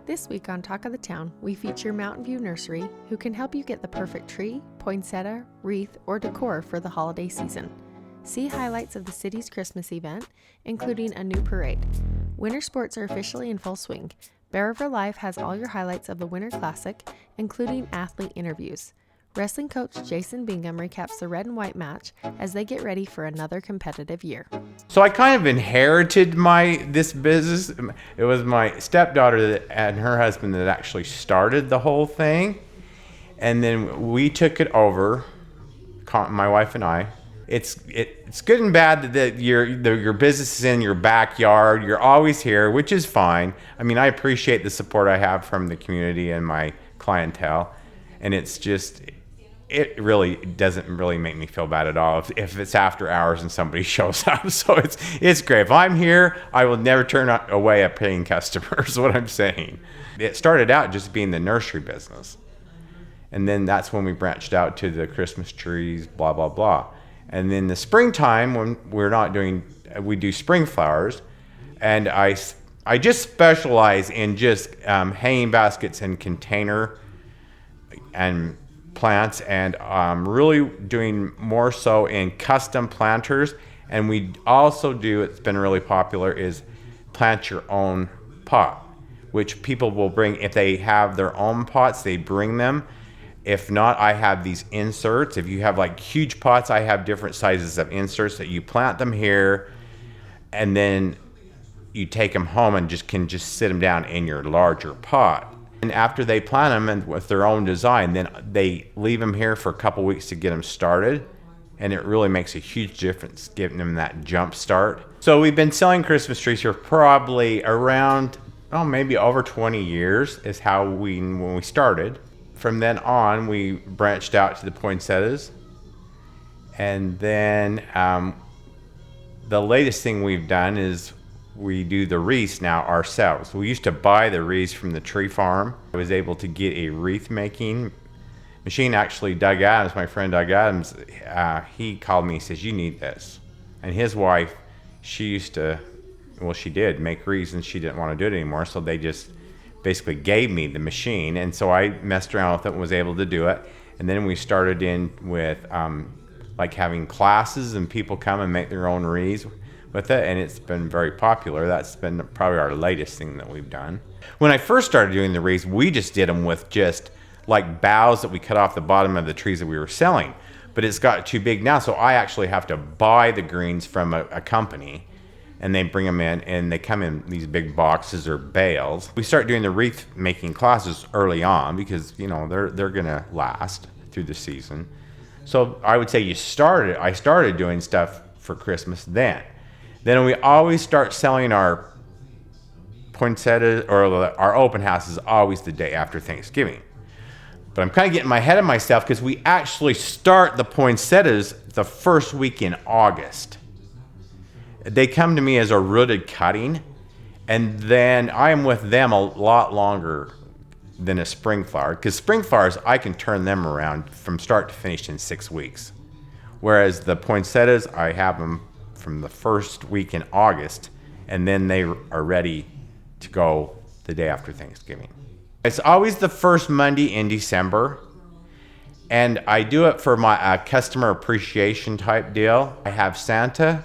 This week on Talk of the Town, we feature Mountainview Nursery, who can help you get the perfect tree, poinsettia, wreath, or decor for the holiday season. See highlights of the city's Christmas event, including a new parade. Winter sports are officially in full swing. Bear River Live has all your highlights of the Winter Classic, including athlete interviews. Wrestling coach Jason Bingham recaps the red and white match as they get ready for another competitive year. So I kind of inherited this business. It was my stepdaughter and her husband that actually started the whole thing. And then we took it over, my wife and I. It's good and bad that your business is in your backyard. You're always here, which is fine. I mean, I appreciate the support I have from the community and my clientele. And it really doesn't really make me feel bad at all if it's after hours and somebody shows up. So it's great. If I'm here, I will never turn away a paying customer is what I'm saying. It started out just being the nursery business. And then that's when we branched out to the Christmas trees, blah, blah, blah. And then the springtime, when we do spring flowers. And I just specialize in just hanging baskets and container and plants, and really doing more so in custom planters. And we also do, it's been really popular, is plant your own pot, which people will bring. If they have their own pots, they bring them. If not, I have these inserts. If you have like huge pots, I have different sizes of inserts that you plant them here, and then you take them home and can just sit them down in your larger pot. And after they plant them and with their own design, then they leave them here for a couple weeks to get them started. And it really makes a huge difference getting them that jump start. So we've been selling Christmas trees for probably around, maybe over 20 years is when we started. From then on, we branched out to the poinsettias. And then the latest thing we've done is we do the wreaths now ourselves. We used to buy the wreaths from the tree farm. I was able to get a wreath making machine. Actually, Doug Adams, my friend Doug Adams, he called me and says, "You need this." And his wife, she did make wreaths and she didn't want to do it anymore. So they just basically gave me the machine. And so I messed around with it and was able to do it. And then we started in with like having classes and people come and make their own wreaths with it, and it's been very popular. That's been probably our latest thing that we've done. When I first started doing the wreaths, we just did them with just like boughs that we cut off the bottom of the trees that we were selling. But it's got too big now, so I actually have to buy the greens from a company, and they bring them in, and they come in these big boxes or bales. We start doing the wreath making classes early on because they're gonna last through the season. So I would say I started doing stuff for Christmas then. Then we always start selling our poinsettias, or our open house is always the day after Thanksgiving. But I'm kind of getting ahead of myself because we actually start the poinsettias the first week in August. They come to me as a rooted cutting, and then I am with them a lot longer than a spring flower, because spring flowers, I can turn them around from start to finish in 6 weeks. Whereas the poinsettias, I have them from the first week in August, and then they are ready to go the day after Thanksgiving. It's always the first Monday in December, and I do it for my customer appreciation type deal. I have Santa,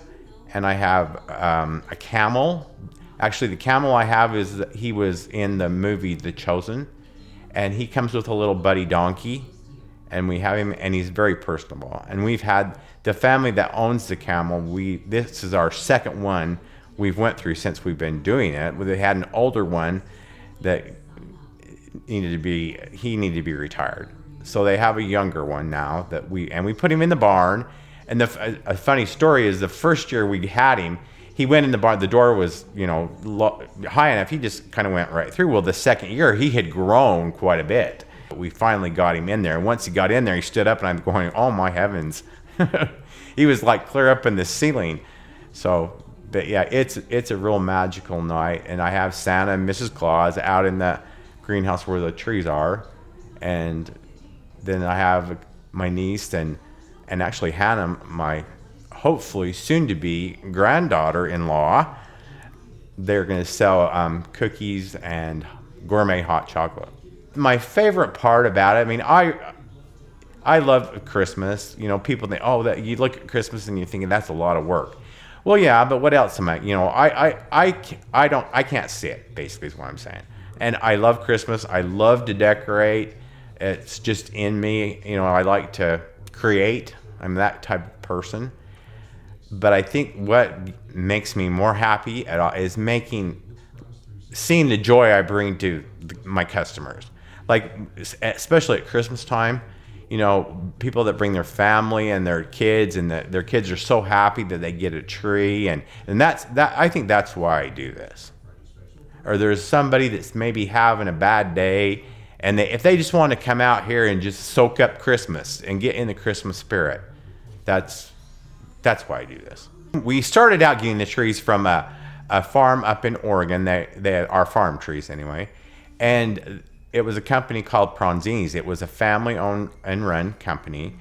and I have a camel. Actually, the camel I have he was in the movie The Chosen, and he comes with a little buddy donkey, and we have him, and he's very personable. And we've had the family that owns the camel, this is our second one we've went through since we've been doing it. They had an older one that needed to be retired. So they have a younger one now that we put him in the barn. And a funny story is the first year we had him, he went in the barn, the door was, high enough, he just kind of went right through. Well, the second year he had grown quite a bit. We finally got him in there. And once he got in there, he stood up, and I'm going, oh my heavens. He was like clear up in the ceiling. So, but yeah, it's a real magical night. And I have Santa and Mrs. Claus out in the greenhouse where the trees are. And then I have my niece and actually Hannah, my hopefully soon to be granddaughter-in-law. They're going to sell cookies and gourmet hot chocolate. My favorite part about it, I mean, I love Christmas. You know, people think, oh, that you look at Christmas and you're thinking that's a lot of work. Well, yeah, but what else am I? You know, I can't see it. Basically, is what I'm saying. And I love Christmas. I love to decorate. It's just in me. You know, I like to create. I'm that type of person. But I think what makes me more happy at all is seeing the joy I bring to my customers. Like, especially at Christmas time, you know, people that bring their family and their kids, and their kids are so happy that they get a tree, and I think that's why I do this. Or there's somebody that's maybe having a bad day, and if they just want to come out here and just soak up Christmas and get in the Christmas spirit, that's why I do this. We started out getting the trees from a farm up in Oregon. They are farm trees anyway, and it was a company called Pronzini's. It was a family-owned and run company.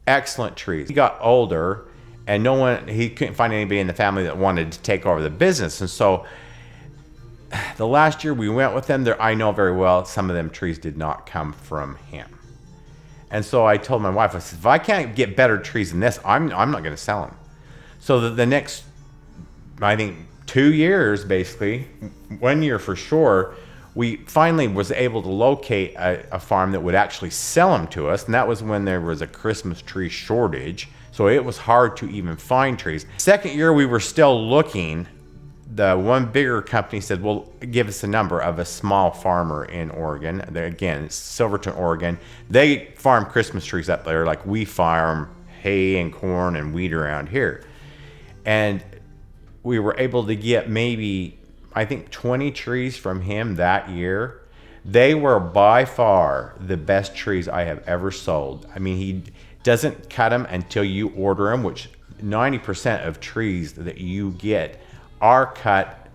Excellent trees. He got older, and he couldn't find anybody in the family that wanted to take over the business. And so the last year we went with them, I know very well some of them trees did not come from him. And so I told my wife, I said, if I can't get better trees than this, I'm not going to sell them. So the next, I think, 2 years, basically, 1 year for sure, we finally was able to locate a farm that would actually sell them to us. And that was when there was a Christmas tree shortage. So it was hard to even find trees. Second year, we were still looking. The one bigger company said, well, give us a number of a small farmer in Oregon. Again, it's Silverton, Oregon. They farm Christmas trees up there like we farm hay and corn and wheat around here. And we were able to get maybe, I think, 20 trees from him that year. They were by far the best trees I have ever sold. I mean, he doesn't cut them until you order them, which 90% of trees that you get are cut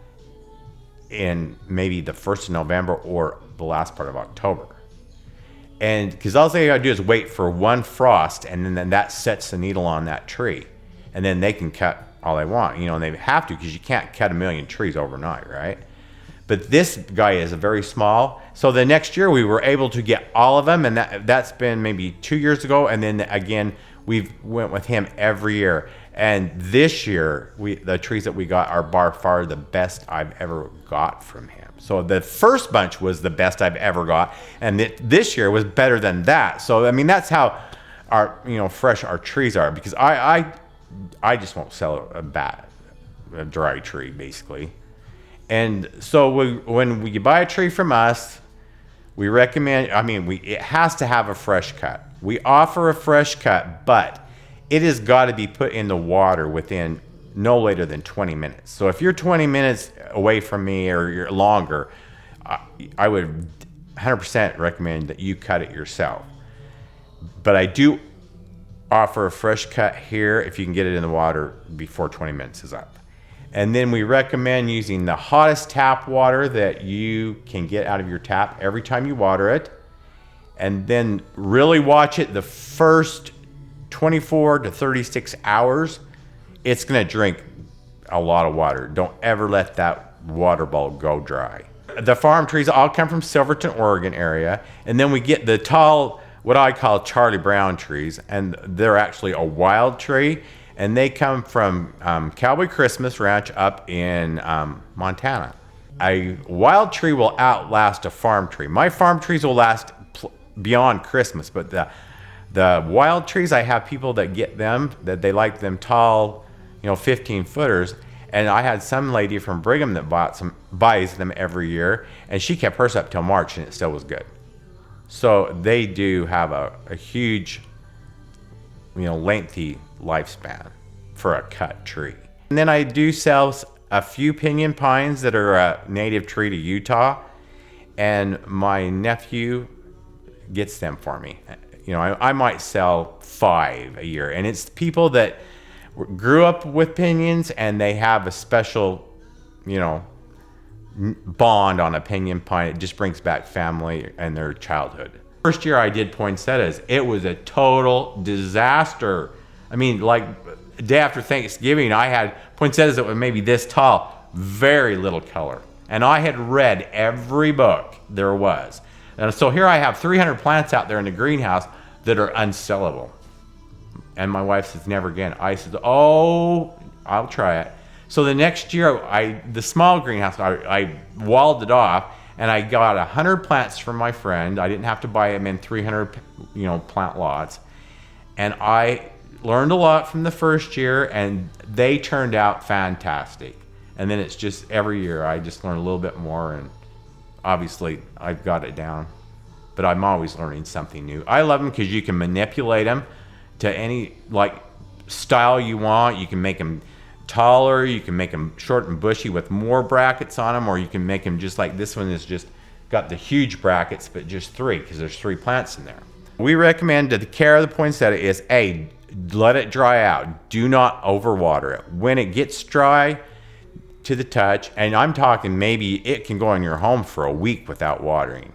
in maybe the 1st of November or the last part of October. And because all they gotta do is wait for one frost, and then that sets the needle on that tree. And then they can cut all they want, you know, and they have to, because you can't cut 1,000,000 trees overnight, right? But this guy is very small. So the next year we were able to get all of them, and that's been maybe 2 years ago. And then again, we've went with him every year. And this year, the trees that we got are by far the best I've ever got from him. So the first bunch was the best I've ever got, and this year was better than that. So I mean, that's how fresh our trees are. Because I just won't sell a dry tree, basically. And so when you buy a tree from us, we recommend. I mean, it has to have a fresh cut. We offer a fresh cut, but it has got to be put in the water within no later than 20 minutes. So if you're 20 minutes away from me or you're longer, I would 100% recommend that you cut it yourself. But I do offer a fresh cut here if you can get it in the water before 20 minutes is up. And then we recommend using the hottest tap water that you can get out of your tap every time you water it. And then really watch it the first 24 to 36 hours, it's going to drink a lot of water. Don't ever let that water bowl go dry. The farm trees all come from Silverton, Oregon area. And then we get the tall, what I call Charlie Brown trees. And they're actually a wild tree. And they come from Cowboy Christmas Ranch up in Montana. A wild tree will outlast a farm tree. My farm trees will last beyond Christmas, but the wild trees, I have people that get them, that they like them tall, 15 footers. And I had some lady from Brigham that buys them every year, and she kept hers up till March, and it still was good. So they do have a huge, lengthy lifespan for a cut tree. And then I do sell a few pinyon pines that are a native tree to Utah, and my nephew gets them for me. I might sell 5 a year, and it's people that grew up with pinyons and they have a special, bond on a pinyon pine. It just brings back family and their childhood. First year I did poinsettias, it was a total disaster. I mean, like day after Thanksgiving, I had poinsettias that were maybe this tall, very little color. And I had read every book there was. And so here I have 300 plants out there in the greenhouse that are unsellable. And my wife says, never again. I said, oh, I'll try it. So the next year, the small greenhouse, I walled it off, and I got 100 plants from my friend. I didn't have to buy them in 300, plant lots. And I learned a lot from the first year, and they turned out fantastic. And then it's just every year I just learn a little bit more, and obviously I've got it down. But I'm always learning something new. I love them because you can manipulate them to any style you want. You can make them taller, you can make them short and bushy with more brackets on them, or you can make them just like this one is just got the huge brackets but just 3 because there's 3 plants in there. We recommend that the care of the poinsettia is let it dry out. Do not overwater it. When it gets dry to the touch, and I'm talking maybe it can go in your home for a week without watering.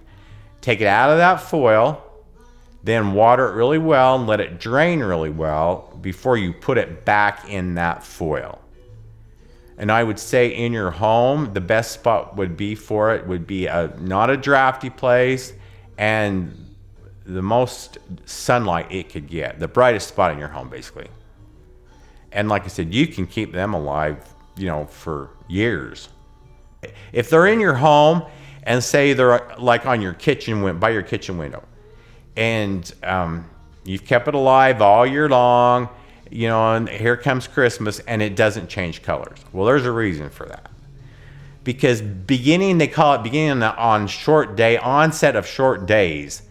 Take it out of that foil, then water it really well and let it drain really well before you put it back in that foil. And I would say in your home, the best spot would be not a drafty place and the most sunlight it could get. The brightest spot in your home, basically. And like I said, you can keep them alive, for years. If they're in your home and say they're like on your by your kitchen window, and you've kept it alive all year long, and here comes Christmas and it doesn't change colors. Well, there's a reason for that. Because they call it beginning on onset of short days,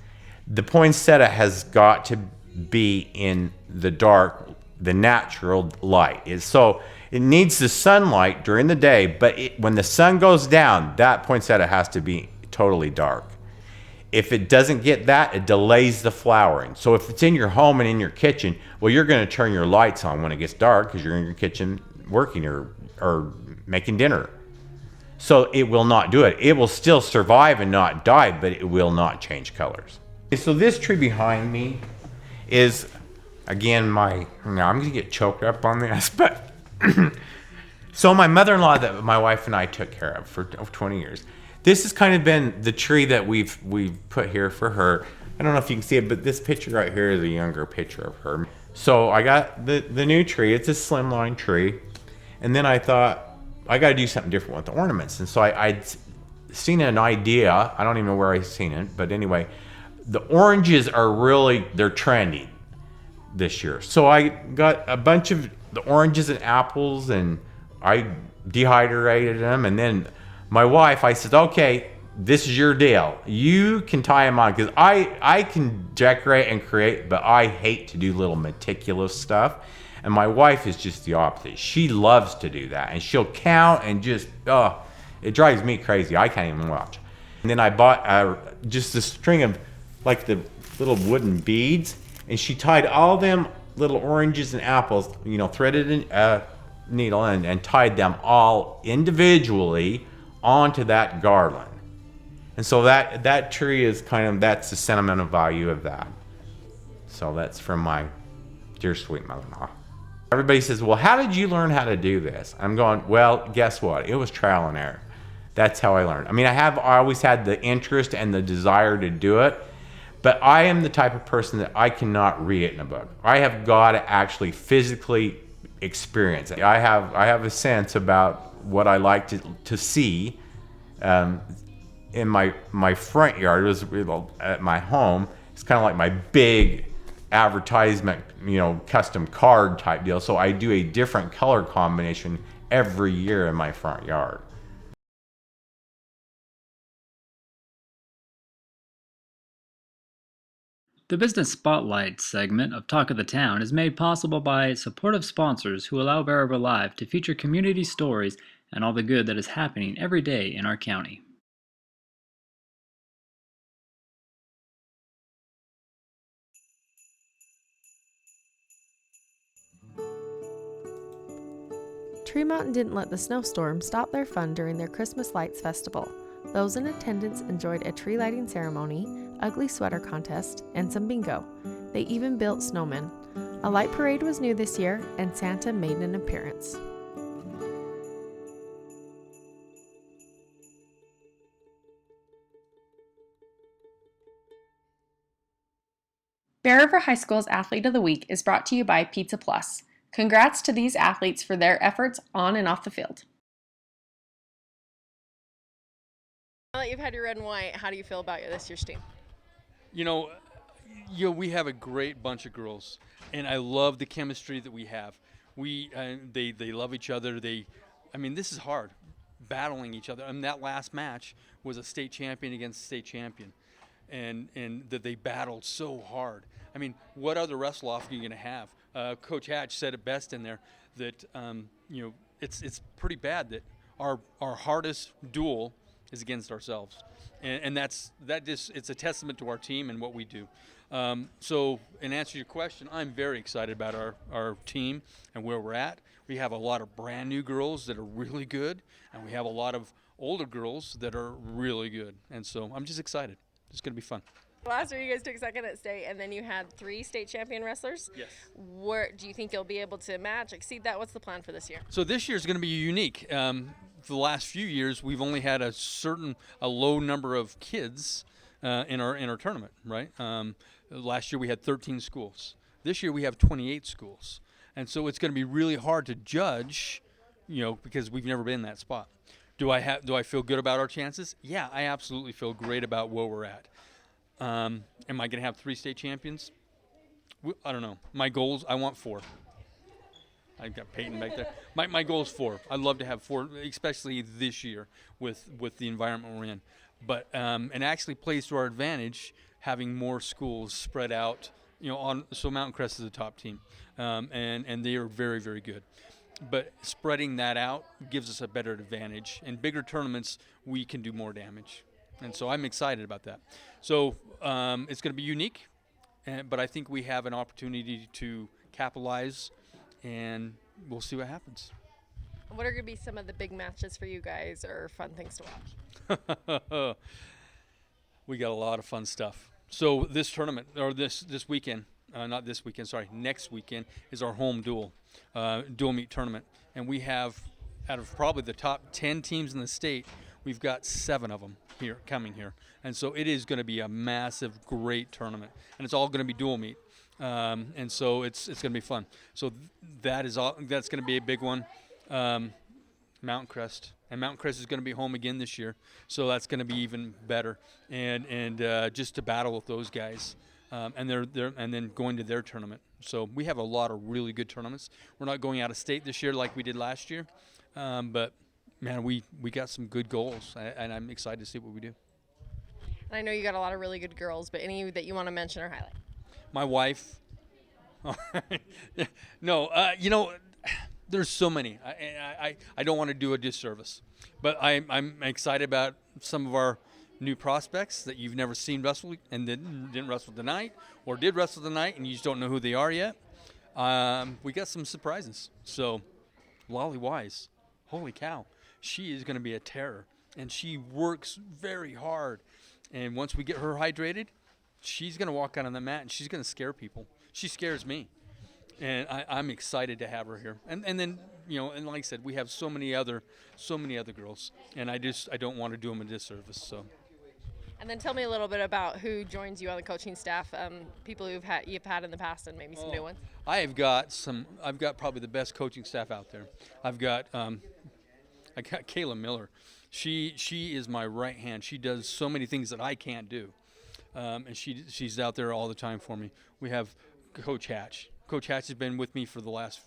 the poinsettia has got to be in the dark, the natural light. So it needs the sunlight during the day, but when the sun goes down, that poinsettia has to be totally dark. If it doesn't get that, it delays the flowering. So if it's in your home and in your kitchen, well, you're going to turn your lights on when it gets dark because you're in your kitchen working or making dinner. So it will not do it. It will still survive and not die, but it will not change colors. So this tree behind me is, again, I'm going to get choked up on this, but so my mother-in-law that my wife and I took care of for 20 years. This has kind of been the tree that we've put here for her. I don't know if you can see it, but this picture right here is a younger picture of her. So I got the new tree. It's a slimline tree. And then I thought, I got to do something different with the ornaments. And so I'd seen an idea. I don't even know where I've seen it. But anyway, the oranges they're trendy this year. So I got a bunch of the oranges and apples, and I dehydrated them. And then my wife, I said, okay, this is your deal. You can tie them on, because I can decorate and create, but I hate to do little meticulous stuff. And my wife is just the opposite. She loves to do that, and she'll count and just, it drives me crazy. I can't even watch. And then I bought just a string of like the little wooden beads, and she tied all them little oranges and apples, threaded a needle and tied them all individually onto that garland. And so that tree is that's the sentimental value of that. So that's from my dear sweet mother-in-law. Everybody says, well, how did you learn how to do this? I'm going, well, guess what? It was trial and error. That's how I learned. I mean, I always had the interest and the desire to do it, but I am the type of person that I cannot read it in a book. I have got to actually physically experience it. I have a sense about what I like to see. In my front yard, at my home, it's kind of like my big advertisement, custom card type deal. So I do a different color combination every year in my front yard. The Business Spotlight segment of Talk of the Town is made possible by supportive sponsors who allow Bear River Live to feature community stories and all the good that is happening every day in our county. Tremonton didn't let the snowstorm stop their fun during their Christmas Lights Festival. Those in attendance enjoyed a tree lighting ceremony, ugly sweater contest, and some bingo. They even built snowmen. A light parade was new this year, and Santa made an appearance. Bear River High School's Athlete of the Week is brought to you by Pizza Plus. Congrats to these athletes for their efforts on and off the field. Now that you've had your red and white, how do you feel about this year's team? We have a great bunch of girls, and I love the chemistry that we have. They love each other. This is hard, battling each other. And that last match was a state champion against state champion, and that they battled so hard. What other wrestle off are you going to have? Coach Hatch said it best in there that it's pretty bad that our hardest duel is against ourselves, and it's a testament to our team and what we do. So in answer to your question, I'm very excited about our team and where we're at. We have a lot of brand new girls that are really good, and we have a lot of older girls that are really good, and so I'm just excited. It's going to be fun. Last year you guys took second at state, and then you had 3 state champion wrestlers. Yes. Where do you think you'll be able to match, exceed that? What's the plan for this year? So this year is going to be unique. For the last few years, we've only had a low number of kids in our tournament, right? Last year we had 13 schools. This year we have 28 schools, and so it's going to be really hard to judge, because we've never been in that spot. Do I feel good about our chances? Yeah, I absolutely feel great about where we're at. Am I going to have 3 state champions? I don't know. My goals, I want 4. I've got Peyton back there. My goal is 4. I'd love to have 4, especially this year with the environment we're in. But and actually plays to our advantage having more schools spread out. So Mountain Crest is the top team, and they are very, very good. But spreading that out gives us a better advantage. In bigger tournaments, we can do more damage. And so I'm excited about that. So it's going to be unique, but I think we have an opportunity to capitalize, and we'll see what happens. What are going to be some of the big matches for you guys or fun things to watch? We got a lot of fun stuff. So this tournament, or this weekend, not this weekend, sorry, next weekend is our home dual meet tournament. And we have, out of probably the top 10 teams in the state, we've got 7 of them coming here. And so it is going to be a massive, great tournament. And it's all going to be dual meet. And so it's going to be fun. So that's going to be a big one. Mountain Crest. And Mountain Crest is going to be home again this year. So that's going to be even better. And just to battle with those guys. And then going to their tournament. So we have a lot of really good tournaments. We're not going out of state this year like we did last year. But man, we got some good goals, and I'm excited to see what we do. And I know you got a lot of really good girls, but any that you want to mention or highlight? My wife. No, there's so many. I don't want to do a disservice, but I'm excited about some of our new prospects that you've never seen wrestle and didn't wrestle tonight, or did wrestle tonight and you just don't know who they are yet. We got some surprises. So, Lolly Wise, holy cow. She is going to be a terror, and she works very hard. And once we get her hydrated, she's going to walk out on the mat, and she's going to scare people. She scares me, and I'm excited to have her here. And then, and like I said, we have so many other girls, and I don't want to do them a disservice. So. And then tell me a little bit about who joins you on the coaching staff, people you've had in the past, and maybe some new ones. I've got probably the best coaching staff out there. I got Kayla Miller. She is my right hand. She does so many things that I can't do, and she's out there all the time for me. We have Coach Hatch. Coach Hatch has been with me for the last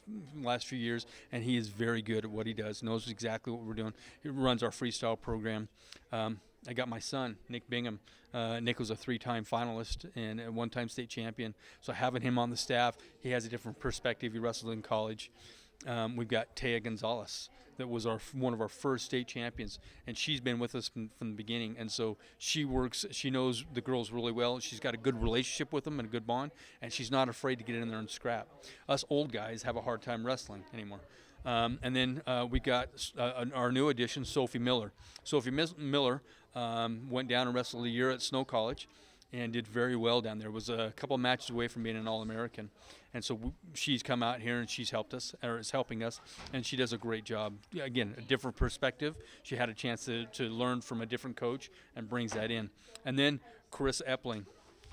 few years, and he is very good at what he does. Knows exactly what we're doing. He runs our freestyle program. I got my son, Nick Bingham. Nick was a 3-time finalist and a 1-time state champion. So having him on the staff, he has a different perspective. He wrestled in college. We've got Taya Gonzalez, that was one of our first state champions, and she's been with us from the beginning. And so she knows the girls really well. She's got a good relationship with them and a good bond, and she's not afraid to get in there and scrap. Us old guys have a hard time wrestling anymore. And then we got our new addition, Sophie Miller. Sophie Miller went down and wrestled a year at Snow College and did very well down there. Was a couple of matches away from being an All-American. And so she's come out here and she's helped us, or is helping us, and she does a great job. Again, a different perspective. She had a chance to learn from a different coach and brings that in. And then Carissa Epling.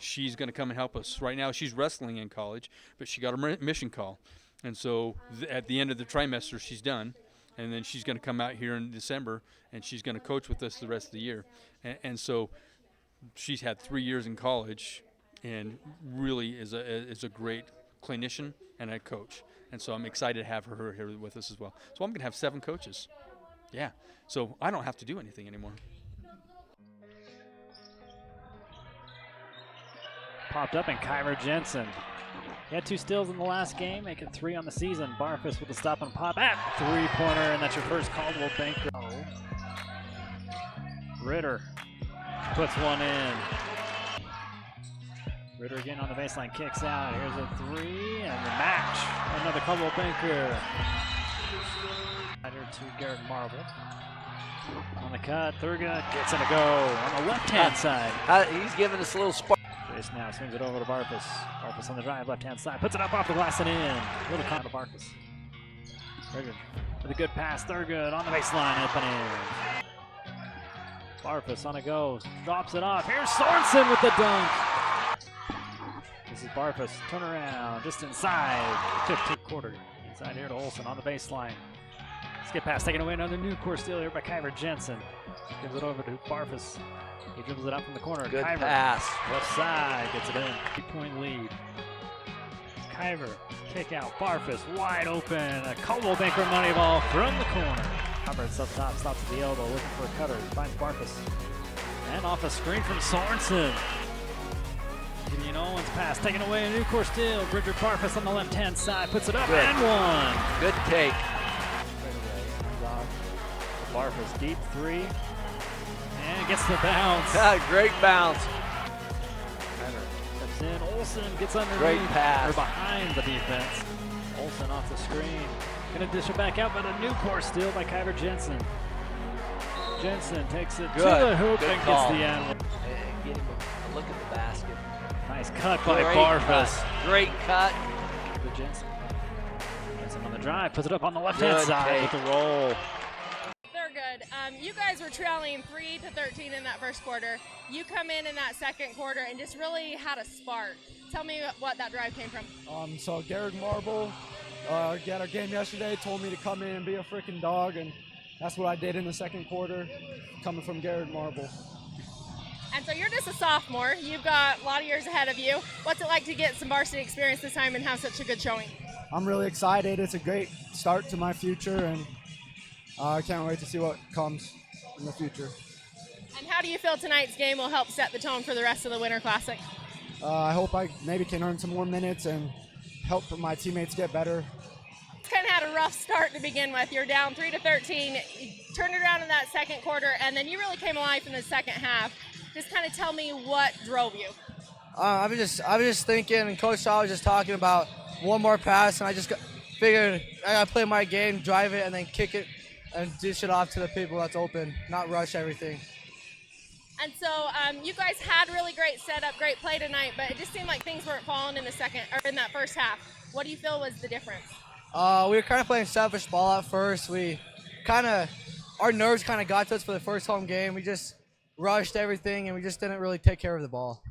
she's going to come and help us. Right now she's wrestling in college, but she got a mission call. And so at the end of the trimester, she's done. And then she's going to come out here in December, and she's going to coach with us the rest of the year. And so she's had 3 years in college and really is a great clinician and a coach. And so I'm excited to have her here with us as well. So I'm going to have 7 coaches. Yeah. So I don't have to do anything anymore. Popped up, and Kyver Jensen. He had 2 steals in the last game, making 3 on the season. Barfus with the stop and pop at 3-pointer, and that's your first Caldwell Banker. Ritter puts one in. Ritter again on the baseline, kicks out. Here's a 3, and the match. Another Caldwell Banker. To Garrett Marble. On the cut, Thurgood gets in a go on the left-hand side. He's giving us a little spark. Jason now swings it over to Barfus. Barfus on the drive, left-hand side, puts it up off the glass and in. Little count to Barfus. Thurgood with a good pass. Thurgood on the baseline, up and in. Barfus on a go, drops it off. Here's Sorensen with the dunk. This is Barfus, turn around, just inside. 15th quarter. Inside here to Olsen on the baseline. Skip pass taken away, another new course steal here by Kyver Jensen. Gives it over to Barfus. He dribbles it out from the corner. Good Kyver, pass. left side, gets it in. 3-point lead. Kyver, kick out, Barfus, wide open. A Caldwell Banker money ball from the corner. Roberts up top, stops at the elbow, looking for a cutter. Finds Barfus. And off a screen from Sorensen. Gideon Owens pass, taken away, a new course steal. Bridger Barfus on the left-hand side, puts it up Good. and one. Good take. Barfus, deep 3, and gets the bounce. Great bounce. Steps in, Olsen gets underneath. Great pass. Or behind the defense. Olsen off the screen. Gonna dish it back out, but a new course steal by Kyver Jensen. Jensen takes it to the hoop Good and call. gets the end. And get him a look at the basket. Nice cut by Great Barfus. cut. Great cut. For Jensen. Jensen on the drive, puts it up on the left-hand Good side take. with the roll. Good. You guys were trailing 3-13 in that first quarter. You come in that second quarter and just really had a spark. Tell me what that drive came from. So Garrett Marble got our game yesterday, told me to come in and be a freaking dog, and that's what I did in the second quarter, coming from Garrett Marble. And so you're just a sophomore. You've got a lot of years ahead of you. What's it like to get some varsity experience this time and have such a good showing? I'm really excited. It's a great start to my future, and I can't wait to see what comes in the future. And how do you feel tonight's game will help set the tone for the rest of the Winter Classic? I hope I maybe can earn some more minutes and help my teammates get better. Kind of had a rough start to begin with. You're down 3-13. You turned it around in that second quarter, and then you really came alive in the second half. Just kind of tell me what drove you. I was just thinking, and Coach Shaw was just talking about one more pass, and I just figured I gotta play my game, drive it, and then kick it and dish it off to the people that's open, not rush everything. And so you guys had really great setup, great play tonight, but it just seemed like things weren't falling in that first half. What do you feel was the difference? We were kind of playing selfish ball at first. Our nerves kind of got to us for the first home game. We just rushed everything, and we just didn't really take care of the ball.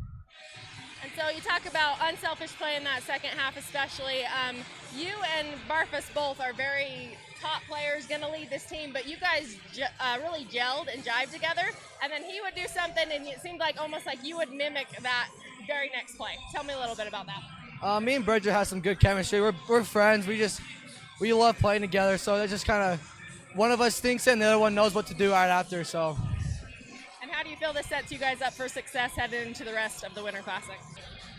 And so you talk about unselfish play in that second half especially. You and Barfus both are very top players, going to lead this team, but you guys really gelled and jived together, and then he would do something, and it seemed like almost like you would mimic that very next play. Tell me a little bit about that. Me and Bridger have some good chemistry. We're friends. We love playing together, so that's just kind of one of us thinks it and the other one knows what to do right after. So. And how do you feel this sets you guys up for success headed into the rest of the Winter Classic?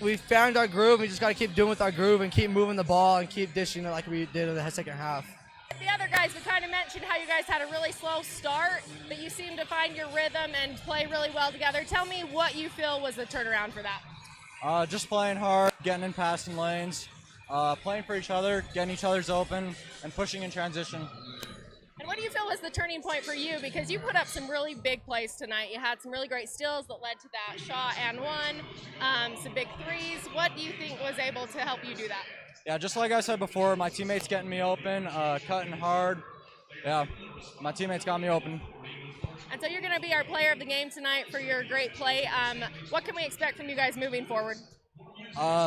We found our groove. We just got to keep doing with our groove and keep moving the ball and keep dishing it like we did in the second half. The other guys, we kind of mentioned how you guys had a really slow start, but you seemed to find your rhythm and play really well together. Tell me what you feel was the turnaround for that. Just playing hard, getting in passing lanes, playing for each other, getting each other's open, and pushing in transition. And what do you feel was the turning point for you? Because you put up some really big plays tonight. You had some really great steals that led to that shot and one, some big threes. What do you think was able to help you do that? Yeah, just like I said before, my teammates getting me open, cutting hard. Yeah, my teammates got me open. And so you're going to be our player of the game tonight for your great play. What can we expect from you guys moving forward?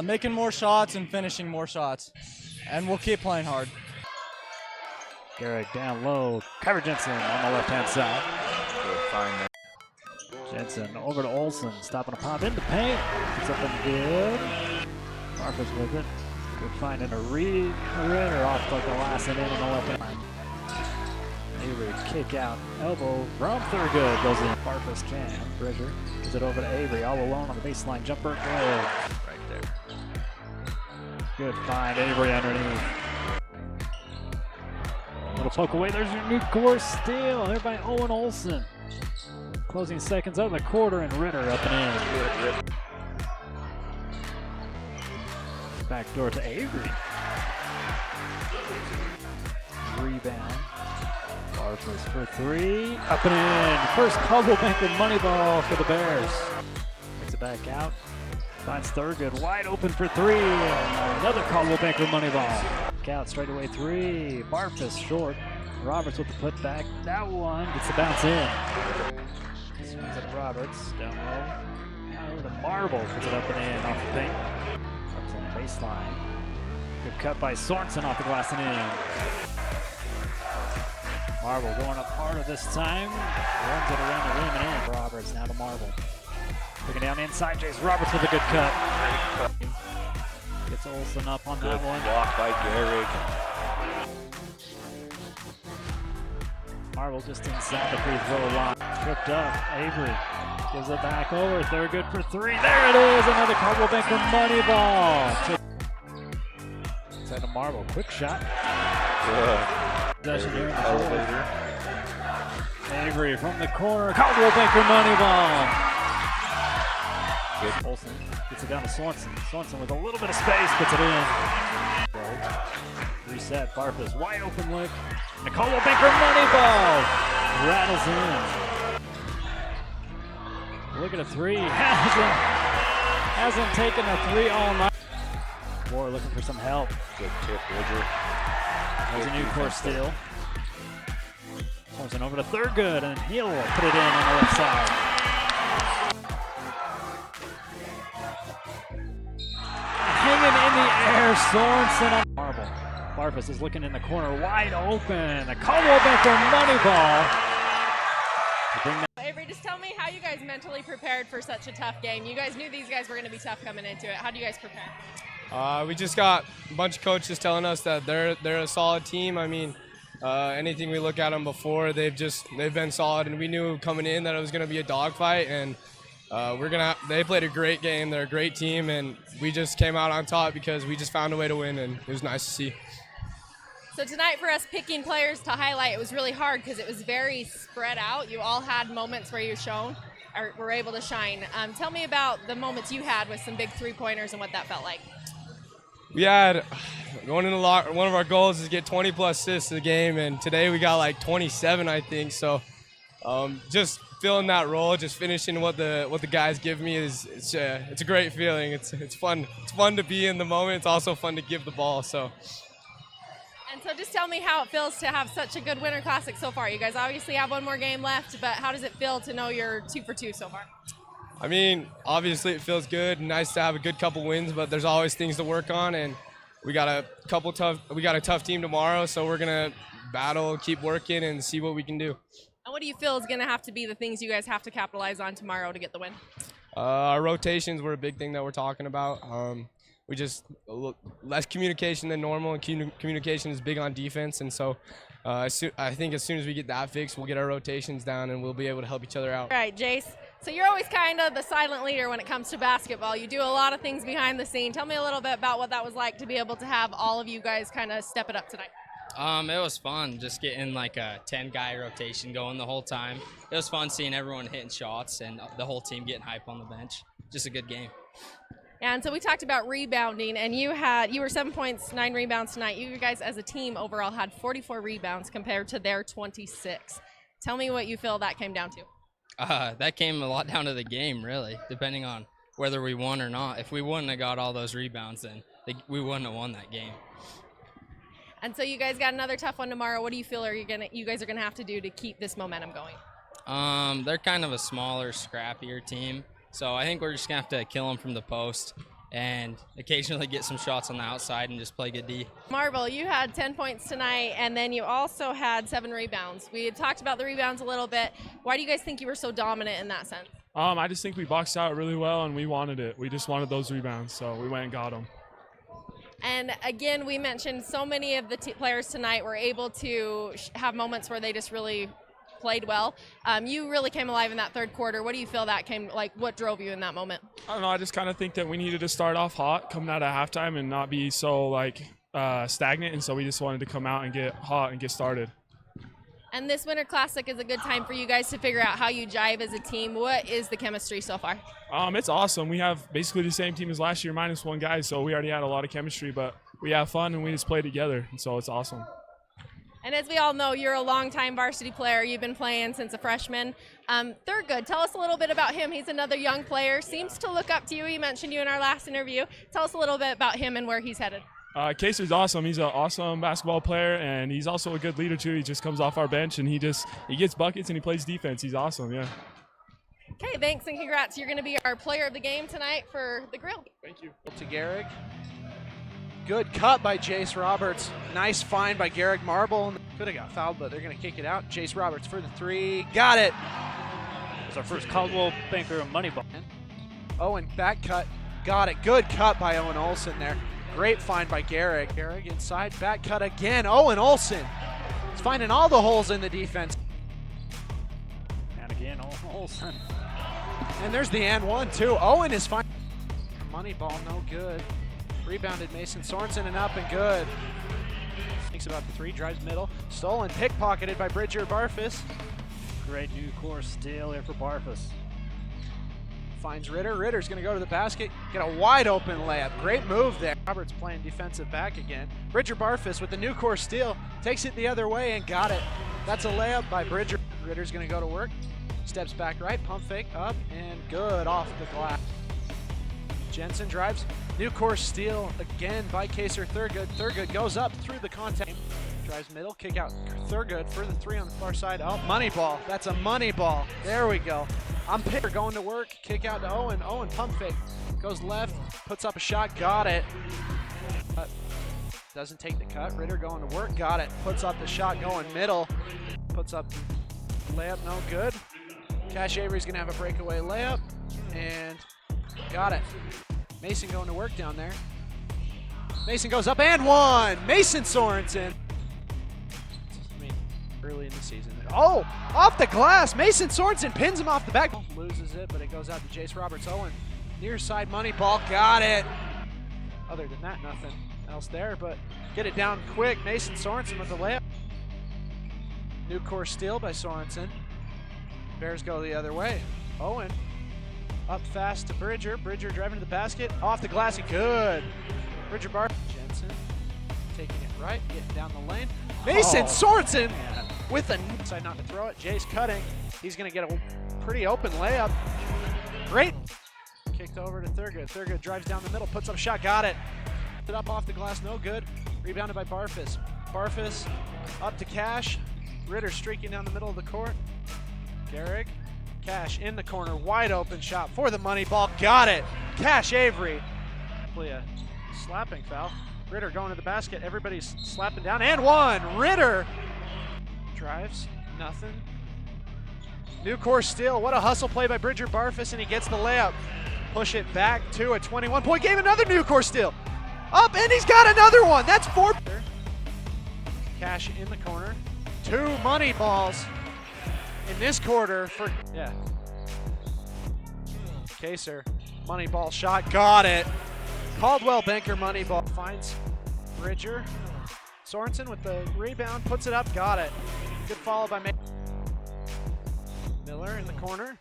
Making more shots and finishing more shots. And we'll keep playing hard. Garrick down low. Kyra Jensen on the left-hand side. Jensen over to Olsen. Stopping a pop into paint. Something good. Marcus with it. Good find in a read. Ritter off like the last and in on the left hand. Avery kick out. Elbow from Thurgood. Goes in. Barfus can. Bridger gives it over to Avery. All alone on the baseline. Jumper. Good. Right there. Good find. Avery underneath. Little poke away. There's your new course steal. There by Owen Olsen. Closing seconds of the quarter, and Ritter up and in. Back door to Avery. Rebound. Barfus for three. Up and in. First Caldwell Banker money ball for the Bears. Takes it back out. Finds Thurgood wide open for three. And another Caldwell Banker money ball. Out straight away three. Barfus short. Roberts with the putback. That one gets the bounce in. Swings at Roberts. Down low. Now over to Marble. Puts it up and in off the paint. Comes on the baseline. Good cut by Sorensen off the glass and in. Marble going up harder this time. Runs it around the rim and in. Roberts now to Marble. Looking down the inside. Jace Roberts with a good cut. Gets Olsen up on that one. Block by Garrick. Marble just inside the free throw line. Tripped up. Avery gives it back over. Thurgood for three. There it is. Another Caldwell Banker money ball. Inside to Marble. Quick shot. Possession here in the fourth. Avery from the corner. Caldwell Banker money ball. Good. Olsen gets it down to Sorensen. Sorensen with a little bit of space, puts it in. Reset. Barfus wide open look. And Caldwell Banker money ball rattles in. Look at a three. Hasn't taken a three all night. Moore looking for some help. Good tip, Bridger. There's a new course steal. Sorensen over to Thurgood, and he'll put it in on the left side. Hanging in the air, Sorensen on Marble. Barfus is looking in the corner, wide open. A Caldwell Banker money ball. Avery, just tell me how you guys mentally prepared for such a tough game. You guys knew these guys were going to be tough coming into it. How do you guys prepare? We just got a bunch of coaches telling us that they're a solid team. I mean, anything we look at them before, they've been solid, and we knew coming in that it was going to be a dogfight, and they played a great game. They're a great team, and we just came out on top because we just found a way to win, and it was nice to see. So tonight for us picking players to highlight, it was really hard because it was very spread out. You all had moments where you were able to shine. Tell me about the moments you had with some big three-pointers and what that felt like. We had one of our goals is to get 20 plus assists in the game, and today we got like 27, I think. So just filling that role, just finishing what the guys give me it's a great feeling. It's fun. It's fun to be in the moment. It's also fun to give the ball. So. And so just tell me how it feels to have such a good Winter Classic so far. You guys obviously have one more game left, but how does it feel to know you're 2 for 2 so far? I mean, obviously it feels good. Nice to have a good couple wins, but there's always things to work on, and we got a tough team tomorrow, so we're gonna battle, keep working, and see what we can do. And what do you feel is gonna have to be the things you guys have to capitalize on tomorrow to get the win? Our rotations were a big thing that we're talking about. We just less communication than normal, and communication is big on defense, and so I think as soon as we get that fixed, we'll get our rotations down and we'll be able to help each other out. All right, Jace, so you're always kind of the silent leader when it comes to basketball. You do a lot of things behind the scene. Tell me a little bit about what that was like to be able to have all of you guys kind of step it up tonight. It was fun just getting like a 10-guy rotation going the whole time. It was fun seeing everyone hitting shots and the whole team getting hype on the bench. Just a good game. And so we talked about rebounding, and you were 7 points, 9 rebounds tonight. You guys as a team overall had 44 rebounds compared to their 26. Tell me what you feel that came down to. That came a lot down to the game, really, depending on whether we won or not. If we wouldn't have got all those rebounds, then we wouldn't have won that game. And so you guys got another tough one tomorrow. What do you feel you guys are gonna have to do to keep this momentum going? They're kind of a smaller, scrappier team, so I think we're just gonna have to kill them from the post and occasionally get some shots on the outside and just play good D. Marvel, you had 10 points tonight, and then you also had 7 rebounds. We had talked about the rebounds a little bit. Why do you guys think you were so dominant in that sense? I just think we boxed out really well, and we wanted it. We just wanted those rebounds, so we went and got them. And again, we mentioned so many of the players tonight were able to have moments where they just really played well. You really came alive in that third quarter. What do you feel that came like? What drove you in that moment? I don't know. I just kind of think that we needed to start off hot coming out of halftime and not be so stagnant. And so we just wanted to come out and get hot and get started. And this Winter Classic is a good time for you guys to figure out how you jive as a team. What is the chemistry so far? It's awesome. We have basically the same team as last year, minus one guy. So we already had a lot of chemistry, but we have fun and we just play together. And so it's awesome. And as we all know, you're a longtime varsity player. You've been playing since a freshman. Thurgood, tell us a little bit about him. He's another young player, seems to look up to you. He mentioned you in our last interview. Tell us a little bit about him and where he's headed. Kaser's awesome. He's an awesome basketball player, and he's also a good leader, too. He just comes off our bench, and he gets buckets, and he plays defense. He's awesome, yeah. Okay, thanks and congrats. You're going to be our player of the game tonight for the grill. Thank you. To Garrick. Good cut by Jace Roberts. Nice find by Garrick Marble. Could have got fouled, but they're going to kick it out. Jace Roberts for the 3. Got it. It's our first Caldwell Banker money ball. Owen back cut. Got it. Good cut by Owen Olsen there. Great find by Garrick. Garrick inside. Back cut again. Owen Olsen. He's finding all the holes in the defense. And again, Olsen. And there's the and one, too. Owen is finding. Money ball, no good. Rebounded Mason Sorensen and up and good. Thinks about the 3, drives middle. Stolen, pickpocketed by Bridger Barfus. Great new course steal here for Barfus. Finds Ritter. Ritter's going to go to the basket. Get a wide open layup. Great move there. Roberts playing defensive back again. Bridger Barfus with the new course steal. Takes it the other way and got it. That's a layup by Bridger. Ritter's going to go to work. Steps back right. Pump fake up and good off the glass. Jensen drives. New course steal again by Kaser Thurgood. Thurgood goes up through the contact. Drives middle, kick out Thurgood for the 3 on the far side. Oh, money ball. That's a money ball. There we go. I'm Picker going to work. Kick out to Owen. Owen pump fake. Goes left, puts up a shot. Got it. Doesn't take the cut. Ritter going to work. Got it. Puts up the shot going middle. Puts up layup. No good. Cash Avery's going to have a breakaway layup. And got it. Mason going to work down there. Mason goes up and one. Mason Sorensen. I mean, early in the season. Oh, off the glass. Mason Sorensen pins him off the back. Loses it, but it goes out to Jace Roberts. Owen, near side money ball. Got it. Other than that, nothing else there, but get it down quick. Mason Sorensen with the layup. New course steal by Sorensen. Bears go the other way. Owen. Up fast to Bridger. Bridger driving to the basket. Off the glass. Good. Bridger Bar. Jensen taking it right. Getting down the lane. Mason Sorensen with a side not to throw it. Jay's cutting. He's going to get a pretty open layup. Great. Kicked over to Thurgood. Thurgood drives down the middle. Puts up a shot. Got it. Put up off the glass. No good. Rebounded by Barfus. Barfus up to Cash. Ritter streaking down the middle of the court. Garrick. Cash in the corner, wide open shot for the money ball. Got it. Cash Avery. Probably a slapping foul. Ritter going to the basket. Everybody's slapping down and one. Ritter drives. Nothing. New course steal. What a hustle play by Bridger Barfus, and he gets the layup. Push it back to a 21-point game. Another new course steal. Up, and he's got another one. That's 4. Cash in the corner. 2 money balls in this quarter for, Kaser, money ball shot, got it. Caldwell Banker money ball finds Bridger. Sorensen with the rebound, puts it up, got it. Good follow by Miller in the corner.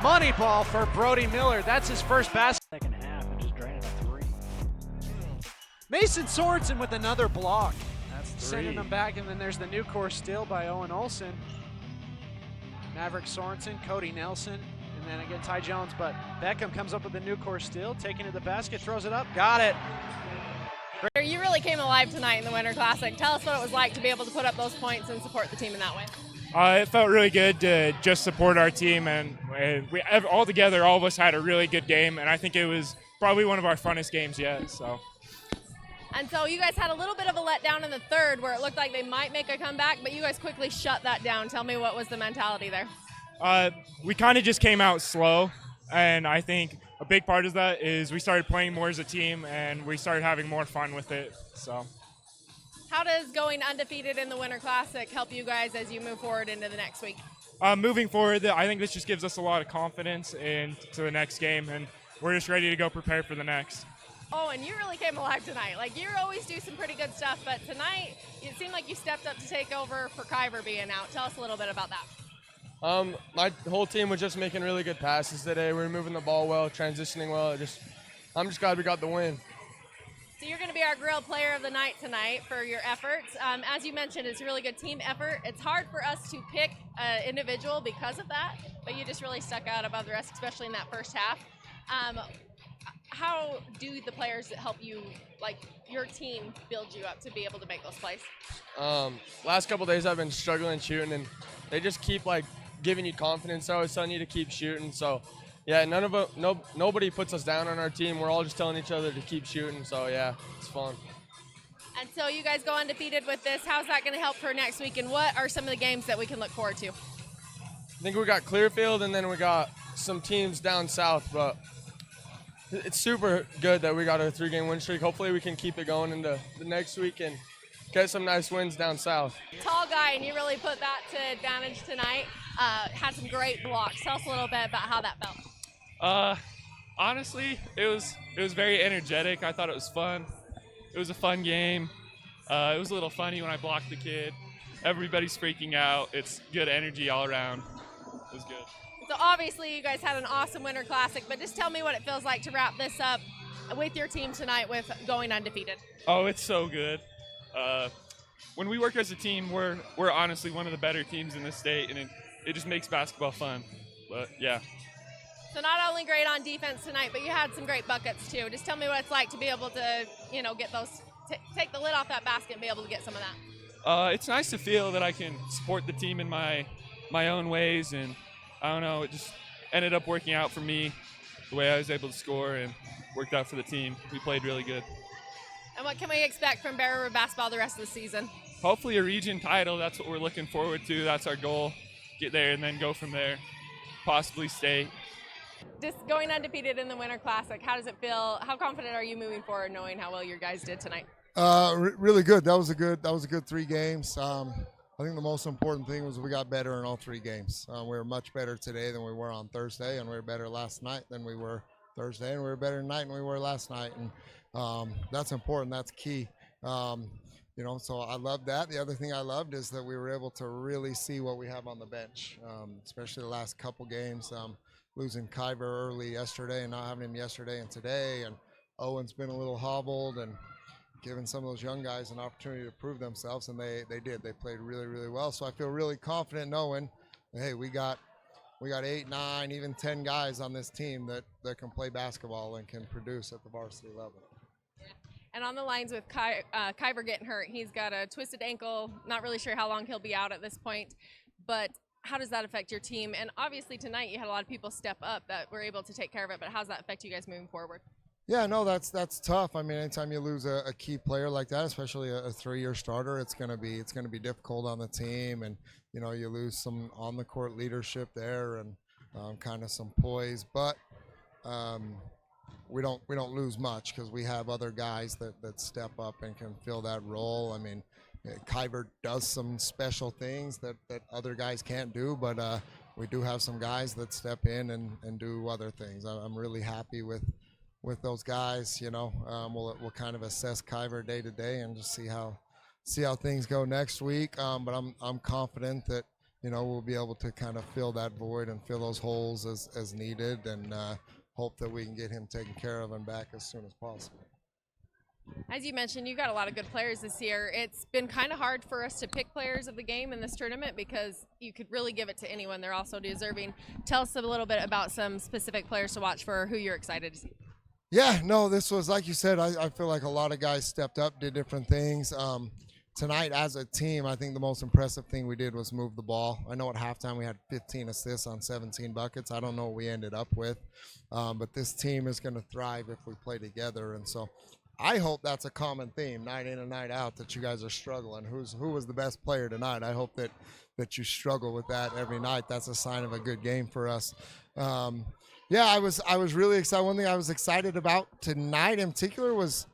Money ball for Brody Miller. That's his first basket. Second half and just draining a 3. Mason Sorensen with another block. That's 3. Sending them back, and then there's the new course steal by Owen Olsen. Maverick Sorensen, Cody Nelson, and then again Ty Jones, but Beckham comes up with the new course steal, taking it to the basket, throws it up, got it. You really came alive tonight in the Winter Classic. Tell us what it was like to be able to put up those points and support the team in that way. It felt really good to just support our team, and we all together, all of us had a really good game, and I think it was probably one of our funnest games yet. So. And so you guys had a little bit of a letdown in the third where it looked like they might make a comeback, but you guys quickly shut that down. Tell me, what was the mentality there? We kind of just came out slow, and I think a big part of that is we started playing more as a team, and we started having more fun with it. So. How does going undefeated in the Winter Classic help you guys as you move forward into the next week? Moving forward, I think this just gives us a lot of confidence into the next game, and we're just ready to go prepare for the next. Oh, and you really came alive tonight. Like, you always do some pretty good stuff, but tonight it seemed like you stepped up to take over for Kyver being out. Tell us a little bit about that. My whole team was just making really good passes today. We were moving the ball well, transitioning well. I'm just glad we got the win. So you're going to be our grill player of the night tonight for your efforts. As you mentioned, it's a really good team effort. It's hard for us to pick an individual because of that, but you just really stuck out above the rest, especially in that first half. How do the players that help you, like your team, build you up to be able to make those plays? Last couple days I've been struggling shooting, and they just keep giving you confidence. They're always telling you to keep shooting. So yeah, nobody puts us down on our team. We're all just telling each other to keep shooting. So yeah, it's fun. And so you guys go undefeated with this. How's that going to help for next week? And what are some of the games that we can look forward to? I think we got Clearfield, and then we got some teams down south, but it's super good that we got a 3-game win streak. Hopefully we can keep it going into the next week and get some nice wins down south. Tall guy, and you really put that to advantage tonight. Had some great blocks. Tell us a little bit about how that felt. Honestly, it was very energetic. I thought it was fun. It was a fun game. It was a little funny when I blocked the kid. Everybody's freaking out. It's good energy all around. It was good. So obviously you guys had an awesome Winter Classic, but just tell me what it feels like to wrap this up with your team tonight with going undefeated. Oh, it's so good. When we work as a team, we're honestly one of the better teams in the state, and it just makes basketball fun. But yeah. So not only great on defense tonight, but you had some great buckets too. Just tell me what it's like to be able to, get those, take the lid off that basket and be able to get some of that. It's nice to feel that I can support the team in my own ways, and I don't know, it just ended up working out for me the way I was able to score, and worked out for the team. We played really good. And what can we expect from Bear River basketball the rest of the season? Hopefully a region title. That's what we're looking forward to. That's our goal. Get there and then go from there. Possibly state. Just going undefeated in the Winter Classic, how does it feel? How confident are you moving forward knowing how well your guys did tonight? Really good. That was a good 3 games. I think the most important thing was we got better in all 3 games. We were much better today than we were on Thursday, and we were better last night than we were Thursday, and we were better tonight than we were last night. And that's important. That's key. So I love that. The other thing I loved is that we were able to really see what we have on the bench, especially the last couple games. Losing Kyver early yesterday and not having him yesterday and today, and Owen's been a little hobbled, and giving some of those young guys an opportunity to prove themselves, and they did. They played really, really well. So I feel really confident knowing, hey, we got 8, 9, even 10 guys on this team that can play basketball and can produce at the varsity level. And on the lines with Kyver getting hurt, he's got a twisted ankle. Not really sure how long he'll be out at this point, but how does that affect your team? And obviously tonight you had a lot of people step up that were able to take care of it, but how does that affect you guys moving forward? Yeah, no, that's tough. I mean, anytime you lose a key player like that, especially a 3-year starter, it's gonna be difficult on the team, and you lose some on the court leadership there, and kind of some poise. But we don't lose much because we have other guys that step up and can fill that role. I mean, Kyver does some special things that other guys can't do, but we do have some guys that step in and do other things. I'm really happy with those guys. We'll kind of assess Kyver day to day and just see how things go next week. But I'm confident that we'll be able to kind of fill that void and fill those holes as needed, and hope that we can get him taken care of and back as soon as possible. As you mentioned, you got a lot of good players this year. It's been kind of hard for us to pick players of the game in this tournament because you could really give it to anyone. They're also deserving. Tell us a little bit about some specific players to watch for who you're excited to see. Yeah, no, this was, like you said, I feel like a lot of guys stepped up, did different things. tonight as a team, I think the most impressive thing we did was move the ball. I know at halftime we had 15 assists on 17 buckets. I don't know what we ended up with, but this team is going to thrive if we play together. And so I hope that's a common theme, night in and night out, that you guys are struggling. Who was the best player tonight? I hope that you struggle with that every night. That's a sign of a good game for us. Yeah, I was really excited. One thing I was excited about tonight in particular was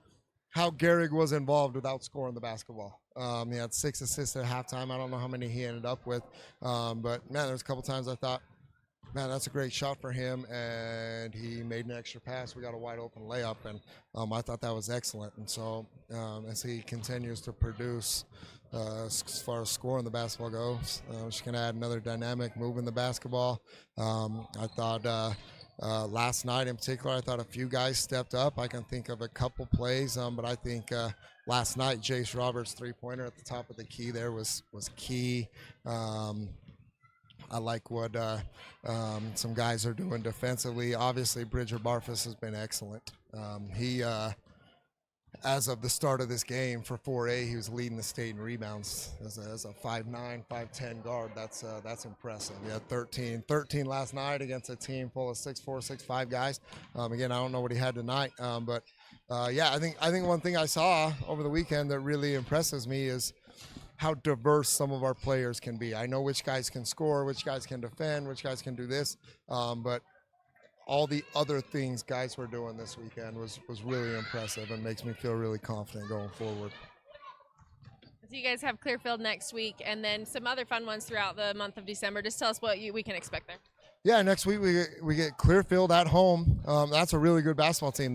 how Gehrig was involved without scoring the basketball. He had 6 assists at halftime. I don't know how many he ended up with. But, man, there's a couple times I thought, man, that's a great shot for him. And he made an extra pass. We got a wide open layup. And I thought that was excellent. And so as he continues to produce as far as scoring the basketball goes, just going to add another dynamic, moving the basketball. I thought last night in particular, I thought a few guys stepped up. I can think of a couple plays, but I think last night Jace Roberts' three-pointer at the top of the key there was key. I like what some guys are doing defensively. Obviously, Bridger Barfus has been excellent. He as of the start of this game for 4A, he was leading the state in rebounds as a 5'9", 5'10" guard. That's impressive. He had 13 last night against a team full of 6'4", 6'5" guys. Again, I don't know what he had tonight, but yeah, I think one thing I saw over the weekend that really impresses me is how diverse some of our players can be. I know which guys can score, which guys can defend, which guys can do this, but all the other things guys were doing this weekend was really impressive and makes me feel really confident going forward. So you guys have Clearfield next week and then some other fun ones throughout the month of December. Just tell us what we can expect there. Yeah, next week we get Clearfield at home. That's a really good basketball team.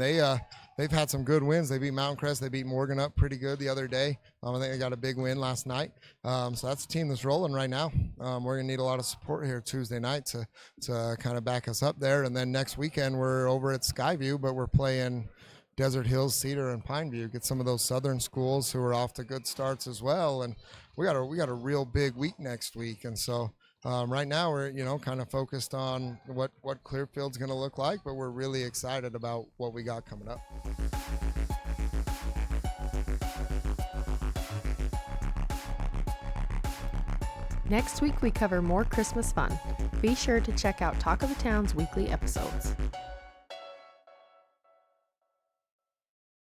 They've had some good wins. They beat Mountain Crest. They beat Morgan up pretty good the other day. I think they got a big win last night. So that's a team that's rolling right now. We're going to need a lot of support here Tuesday night to kind of back us up there. And then next weekend we're over at Skyview, but we're playing Desert Hills, Cedar, and Pineview. Get some of those southern schools who are off to good starts as well. And we got a real big week next week. And so right now we're kind of focused on what Clearfield's going to look like, but we're really excited about what we got coming up. Next week we cover more Christmas fun. Be sure to check out Talk of the Town's weekly episodes.